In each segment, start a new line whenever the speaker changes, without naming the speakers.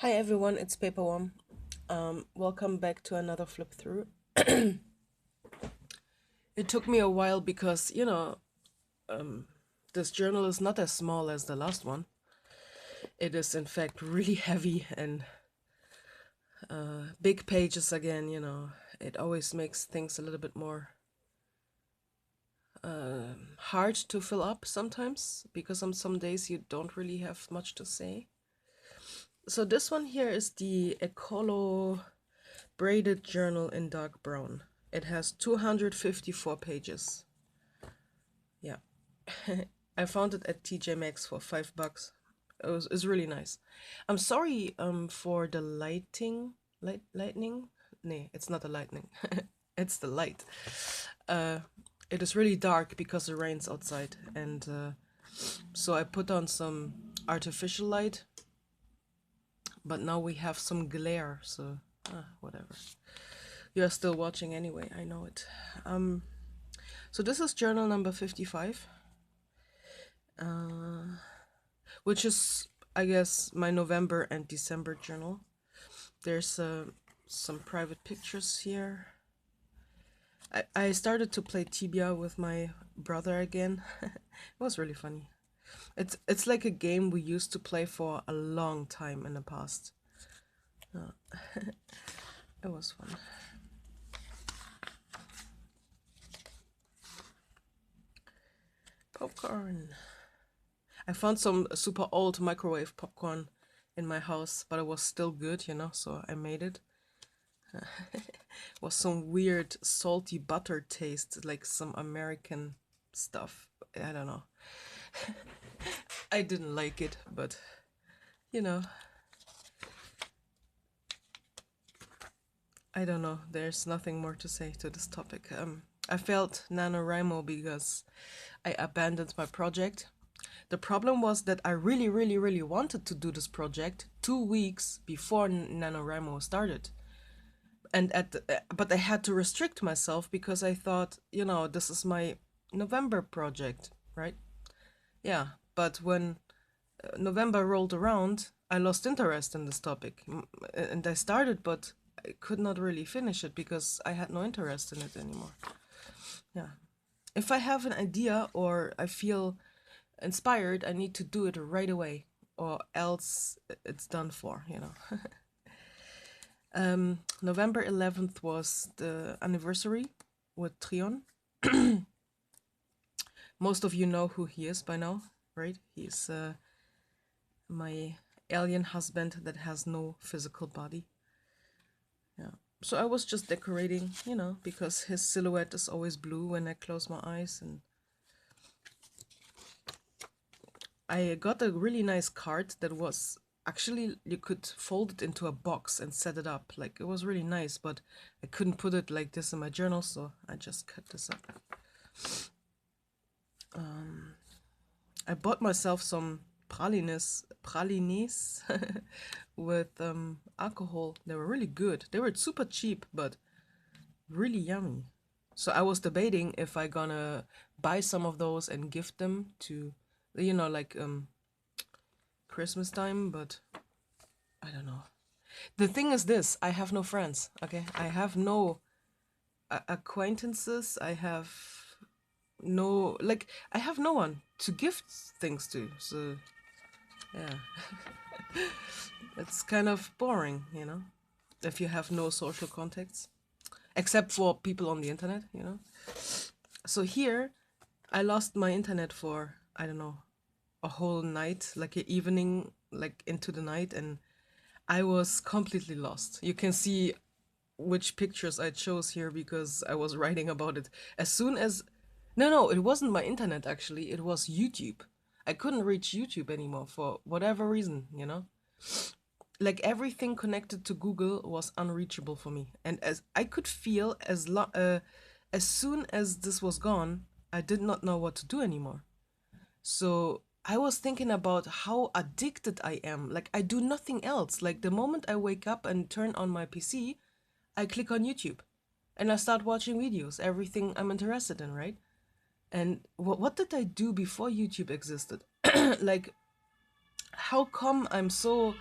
Hi everyone, it's Paperworm. Welcome back to another flip through. It took me a while because, this journal is not as small as the last one. It is, in fact, really heavy and big pages again, It always makes things a little bit more hard to fill up sometimes because on some days you don't really have much to say. So this one here is the Ecolo braided journal in dark brown. It has 254 pages. Yeah. I found it at TJ Maxx for $5. It's really nice. I'm sorry for the lightning. Nee, it's not the lightning. It's the light. Uh it is really dark because it rains outside, and so I put on some artificial light, but now we have some glare, so whatever. You're still watching anyway, I know it. So this is journal number 55, which is, I guess, my November and December journal. There's some private pictures here. I started to play Tibia with my brother again. It was really funny. It's like a game we used to play for a long time in the past. It was fun. Popcorn. I found some super old microwave popcorn in my house, but it was still good, so I made it. It was some weird salty butter taste, like some American stuff. I don't know. I didn't like it, but you know, I don't know. There's nothing more to say to this topic. I felt NaNoWriMo because I abandoned my project. The problem was that I really, really, really wanted to do this project 2 weeks before NaNoWriMo started. And but I had to restrict myself because I thought, this is my November project, right? Yeah, but when November rolled around, I lost interest in this topic. And I started, but I could not really finish it because I had no interest in it anymore. Yeah. If I have an idea or I feel inspired, I need to do it right away, or else it's done for. November 11th was the anniversary with Trion. Most of you know who he is by now, right? He's my alien husband that has no physical body. Yeah. So I was just decorating, because his silhouette is always blue when I close my eyes. And I got a really nice card that was actually, you could fold it into a box and set it up. Like, it was really nice, but I couldn't put it like this in my journal, so I just cut this up. I bought myself some pralines with alcohol. They were really good. They were super cheap, but really yummy. So I was debating if I gonna buy some of those and gift them to, like Christmas time, but I don't know. The thing is this, I have no friends, okay? I have no acquaintances. I have no, like, I have no one to gift things to. So, yeah. It's kind of boring, if you have no social contacts, except for people on the internet. So here, I lost my internet for, I don't know, a whole night, like an evening, like into the night, and I was completely lost. You can see which pictures I chose here because I was writing about it. As soon as. No, it wasn't my internet actually, it was YouTube. I couldn't reach YouTube anymore for whatever reason. Like everything connected to Google was unreachable for me. And as I could feel as soon as this was gone, I did not know what to do anymore. So I was thinking about how addicted I am. Like I do nothing else. Like the moment I wake up and turn on my PC, I click on YouTube and I start watching videos, everything I'm interested in, right? And what did I do before YouTube existed? Like, how come I'm so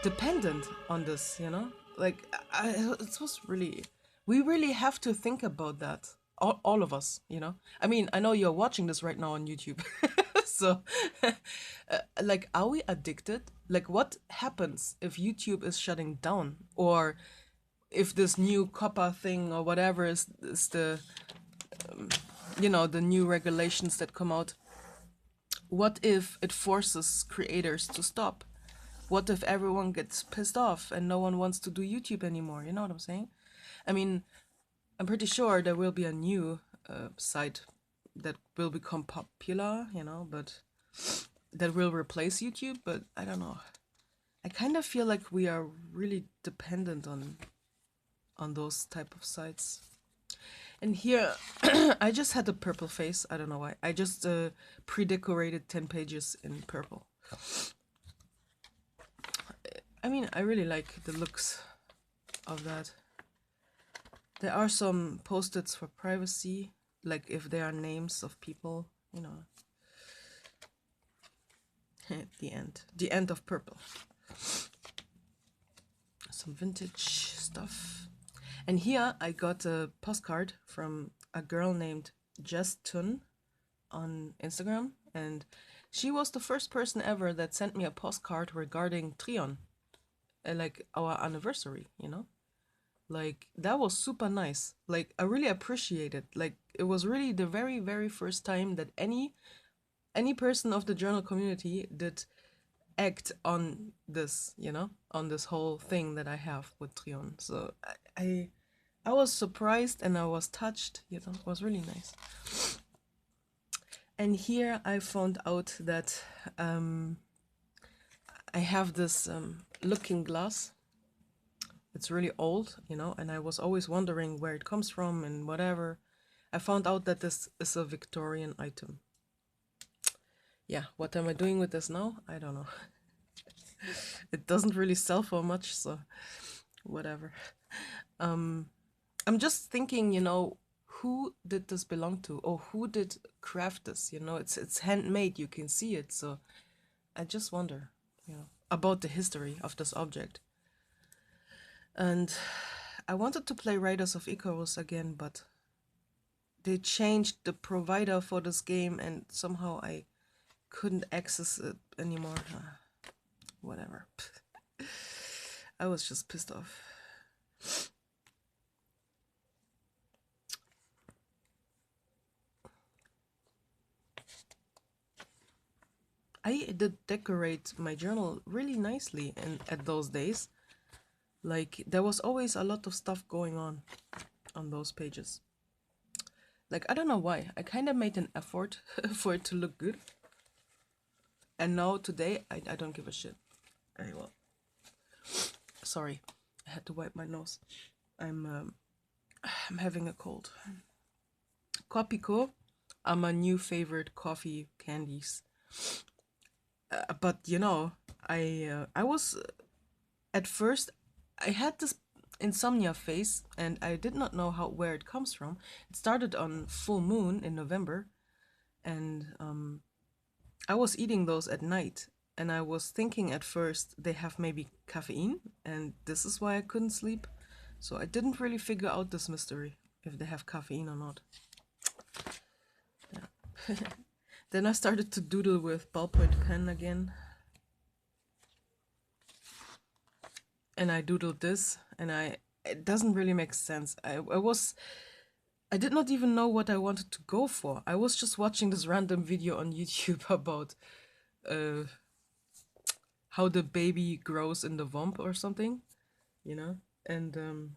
dependent on this, you know? Like, it was really, we really have to think about that. All of us, you know? I mean, I know you're watching this right now on YouTube. So, like, are we addicted? Like, what happens if YouTube is shutting down? Or if this new COPPA thing or whatever is the, you know, the new regulations that come out? What if it forces creators to stop? What if everyone gets pissed off and no one wants to do YouTube anymore? You know what I'm saying? I mean, I'm pretty sure there will be a new site that will become popular, you know, but that will replace YouTube. But I don't know. I kind of feel like we are really dependent on those type of sites. And here, I just had a purple face. I don't know why. I just pre-decorated 10 pages in purple. I mean, I really like the looks of that. There are some post-its for privacy, like if there are names of people, you know. The end. The end of purple. Some vintage stuff. And here I got a postcard from a girl named Jess Tun on Instagram, and she was the first person ever that sent me a postcard regarding Trion, like our anniversary, you know? Like, that was super nice. Like, I really appreciate it. Like, it was really the very, very first time that any person of the journal community did act on this, you know, on this whole thing that I have with Trion. So I was surprised and I was touched, you know, it was really nice. And here I found out that I have this looking glass. It's really old, you know, and I was always wondering where it comes from and whatever. I found out that this is a Victorian item. Yeah, what am I doing with this now? I don't know. It doesn't really sell for much, so whatever. I'm just thinking, you know, who did this belong to, or who did craft this? You know, it's handmade. You can see it. So I just wonder, you know, about the history of this object. And I wanted to play Riders of Icarus again, but they changed the provider for this game, and somehow I couldn't access it anymore. Whatever. I was just pissed off. I did decorate my journal really nicely at those days. Like, there was always a lot of stuff going on those pages. Like, I don't know why. I kind of made an effort for it to look good. And now today, I don't give a shit. Anyway, sorry, I had to wipe my nose. I'm having a cold. Kopiko are my new favorite coffee candies. But you know, I was at first I had this insomnia phase and I did not know where it comes from. It started on full moon in November, and I was eating those at night, and I was thinking at first they have maybe caffeine, and this is why I couldn't sleep. So I didn't really figure out this mystery, if they have caffeine or not. Yeah. Then I started to doodle with ballpoint pen again. And I doodled this, and it doesn't really make sense. I did not even know what I wanted to go for. I was just watching this random video on YouTube about how the baby grows in the womb or something, you know? And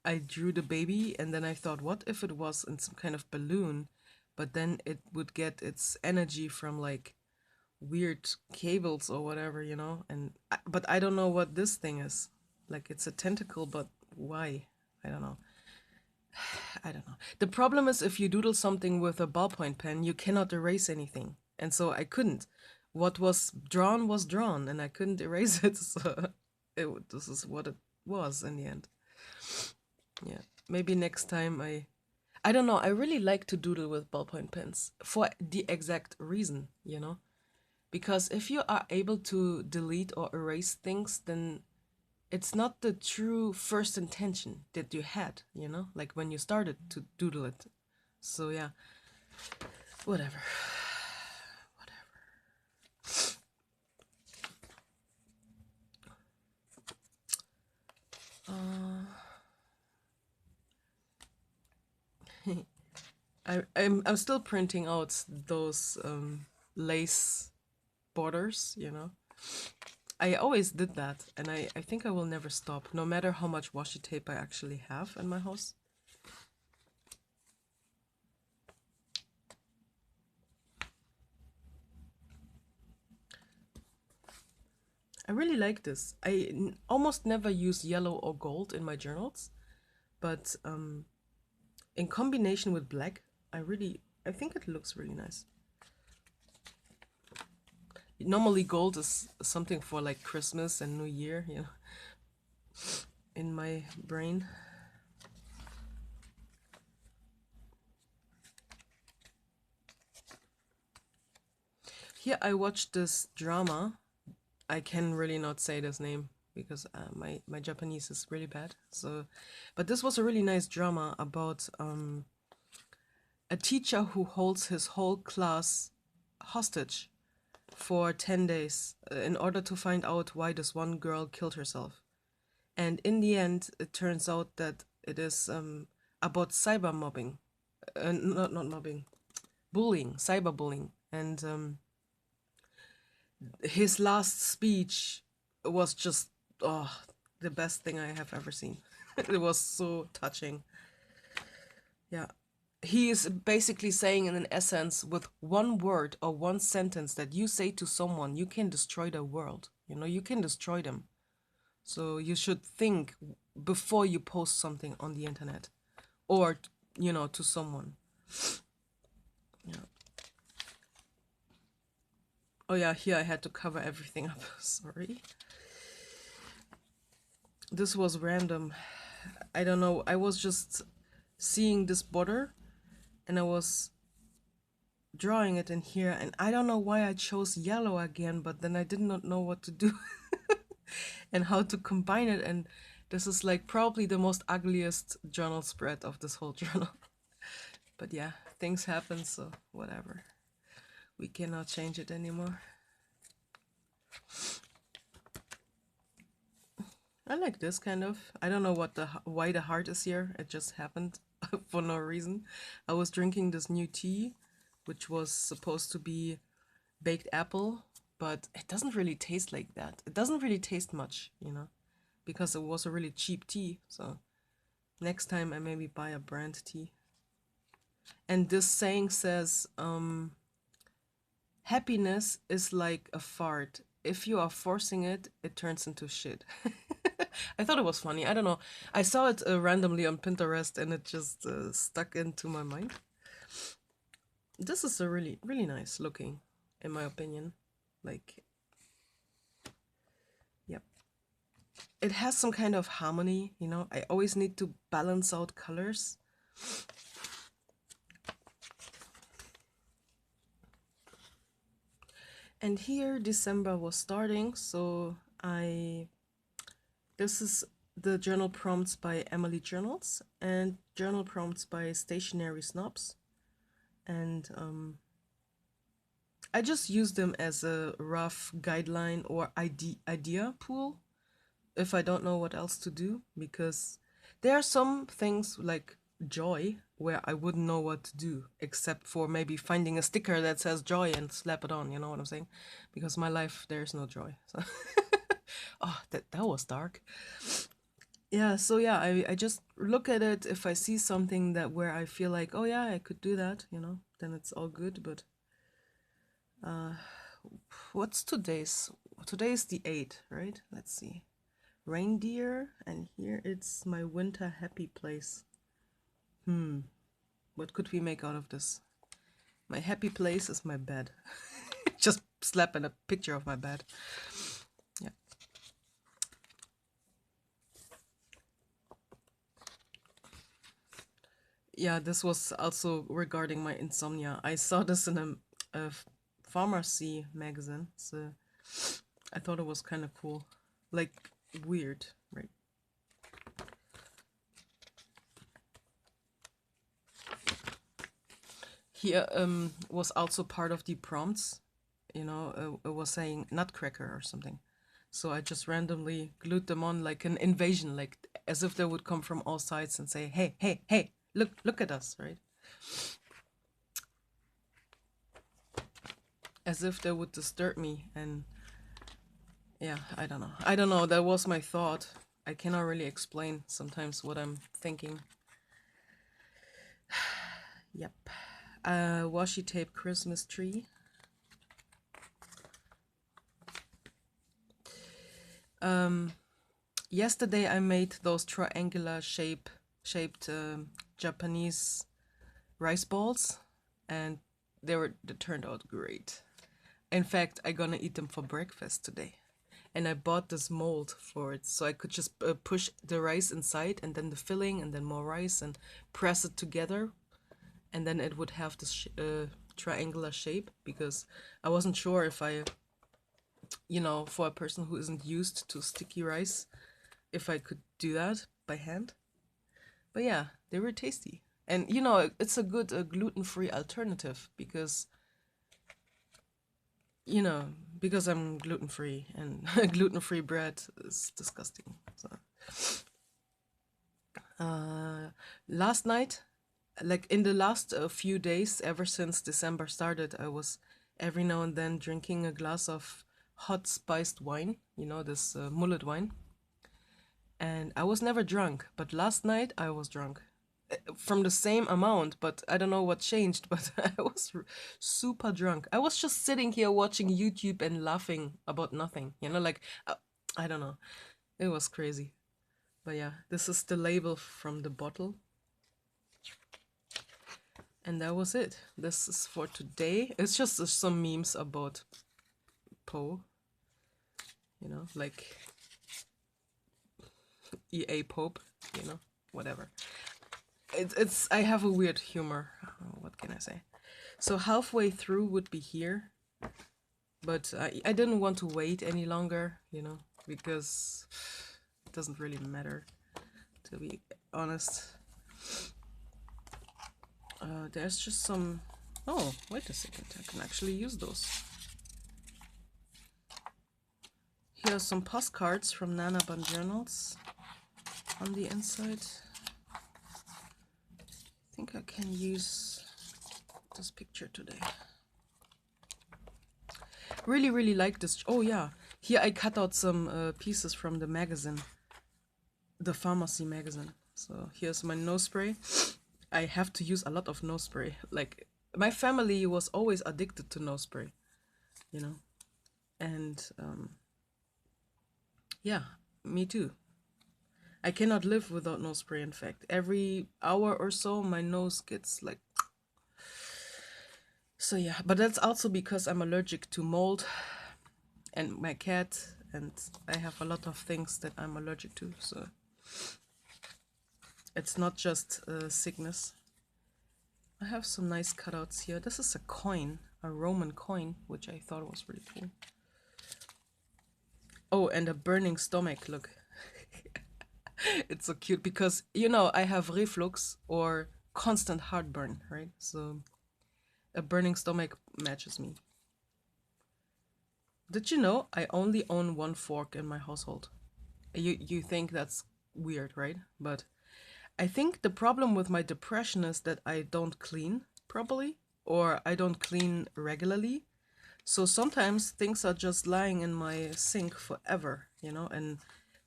I drew the baby, and then I thought, what if it was in some kind of balloon, but then it would get its energy from like weird cables or whatever, you know? But I don't know what this thing is. Like, it's a tentacle, but why? I don't know. I don't know. The problem is, if you doodle something with a ballpoint pen, you cannot erase anything. And so I couldn't. What was drawn, and I couldn't erase it. So this is what it was in the end. Yeah. Maybe next time I don't know. I really like to doodle with ballpoint pens for the exact reason, you know? Because if you are able to delete or erase things, then it's not the true first intention that you had, you know, like when you started to doodle it. So yeah, whatever. I'm still printing out those lace borders, you know. I always did that, and I think I will never stop, no matter how much washi tape I actually have in my house. I really like this. Almost never use yellow or gold in my journals, but in combination with black, I think it looks really nice. Normally gold is something for like Christmas and New Year, you know, in my brain. Here I watched this drama. I can really not say this name because my Japanese is really bad. So, but this was a really nice drama about a teacher who holds his whole class hostage for 10 days in order to find out why this one girl killed herself. And in the end, it turns out that it is about cyber mobbing, not mobbing, bullying, cyberbullying. And his last speech was just the best thing I have ever seen. It was so touching. Yeah. He is basically saying, in an essence, with one word or one sentence that you say to someone, you can destroy the world. You know, you can destroy them. So you should think before you post something on the internet or, you know, to someone. Yeah. Oh yeah, here I had to cover everything up. Sorry. This was random. I don't know. I was just seeing this border and I was drawing it in here, and I don't know why I chose yellow again, but then I did not know what to do and how to combine it, and this is like probably the most ugliest journal spread of this whole journal. But yeah, things happen, so whatever. We cannot change it anymore. I like this kind of. I don't know why the heart is here. It just happened for no reason. I was drinking this new tea, which was supposed to be baked apple, but it doesn't really taste like that. It doesn't really taste much, you know, because it was a really cheap tea. So next time I maybe buy a brand tea. And this saying says, happiness is like a fart. If you are forcing it, it turns into shit. I thought it was funny. I don't know. I saw it randomly on Pinterest and it just stuck into my mind. This is a really, really nice looking, in my opinion. Like, yep. It has some kind of harmony, you know. I always need to balance out colors. And here December was starting, so this is the journal prompts by Emily Journals and journal prompts by Stationary Snobs. And I just use them as a rough guideline or idea pool if I don't know what else to do, because there are some things like joy where I wouldn't know what to do except for maybe finding a sticker that says joy and slap it on, you know what I'm saying? Because my life, there's no joy. So oh, that was dark. Yeah, so yeah, I just look at it. If I see something that where I feel like, oh yeah, I could do that, you know, then it's all good. But what's today's the 8th, right? Let's see. Reindeer, and here it's my winter happy place. What could we make out of this? My happy place is my bed. Just slapping a picture of my bed. Yeah. Yeah, this was also regarding my insomnia. I saw this in a pharmacy magazine. So I thought it was kind of cool, like weird, right? Here was also part of the prompts, you know, it was saying nutcracker or something. So I just randomly glued them on like an invasion, like as if they would come from all sides and say, "Hey, hey, hey, look at us," right? As if they would disturb me. And yeah, I don't know. I don't know. That was my thought. I cannot really explain sometimes what I'm thinking. Yep. Washi tape Christmas tree. Yesterday I made those triangular shaped Japanese rice balls, and they turned out great. In fact, I'm gonna eat them for breakfast today. And I bought this mold for it, so I could just push the rice inside, and then the filling, and then more rice, and press it together, and then it would have this triangular shape. Because I wasn't sure if I, you know, for a person who isn't used to sticky rice, if I could do that by hand. But yeah, they were tasty. And you know, it's a good gluten-free alternative because, you know, because I'm gluten-free and gluten-free bread is disgusting. So, last night, like in the last few days, ever since December started, I was every now and then drinking a glass of hot spiced wine, you know, this mullet wine. And I was never drunk, but last night I was drunk. From the same amount, but I don't know what changed, but I was super drunk. I was just sitting here watching YouTube and laughing about nothing, you know, like, I don't know. It was crazy. But yeah, this is the label from the bottle. And that was it. This is for today. It's just some memes about Poe, you know, like EA Pope, you know, whatever. It's I have a weird humor. What can I say? So halfway through would be here, but I didn't want to wait any longer, you know, because it doesn't really matter, to be honest. There's just some... Oh, wait a second, I can actually use those. Here are some postcards from Nanaban Journals on the inside. I think I can use this picture today. Really like this. Oh yeah, here I cut out some pieces from the magazine, the pharmacy magazine. So here's my nose spray. I have to use a lot of nose spray. Like, my family was always addicted to nose spray, you know, and yeah, me too. I cannot live without nose spray. In fact, every hour or so my nose gets like... So yeah, but that's also because I'm allergic to mold and my cat, and I have a lot of things that I'm allergic to, so it's not just sickness. I have some nice cutouts here. This is a coin, a Roman coin, which I thought was really cool. Oh, and a burning stomach, look. It's so cute because, you know, I have reflux or constant heartburn, right? So a burning stomach matches me. Did you know I only own one fork in my household? You think that's weird, right? But I think the problem with my depression is that I don't clean properly, or I don't clean regularly. So sometimes things are just lying in my sink forever, you know, and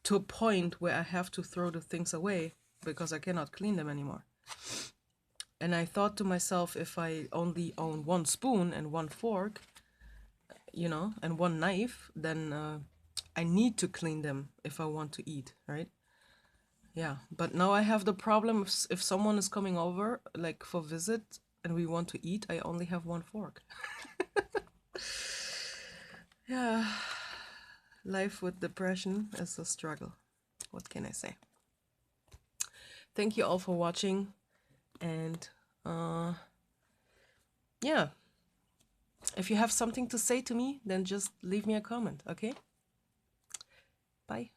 to a point where I have to throw the things away because I cannot clean them anymore. And I thought to myself, if I only own one spoon and one fork, you know, and one knife, then I need to clean them if I want to eat, right? Yeah, but now I have the problem if someone is coming over, like for visit, and we want to eat, I only have one fork. Yeah, life with depression is a struggle. What can I say? Thank you all for watching, and yeah, If you have something to say to me, then just leave me a comment, okay? Bye.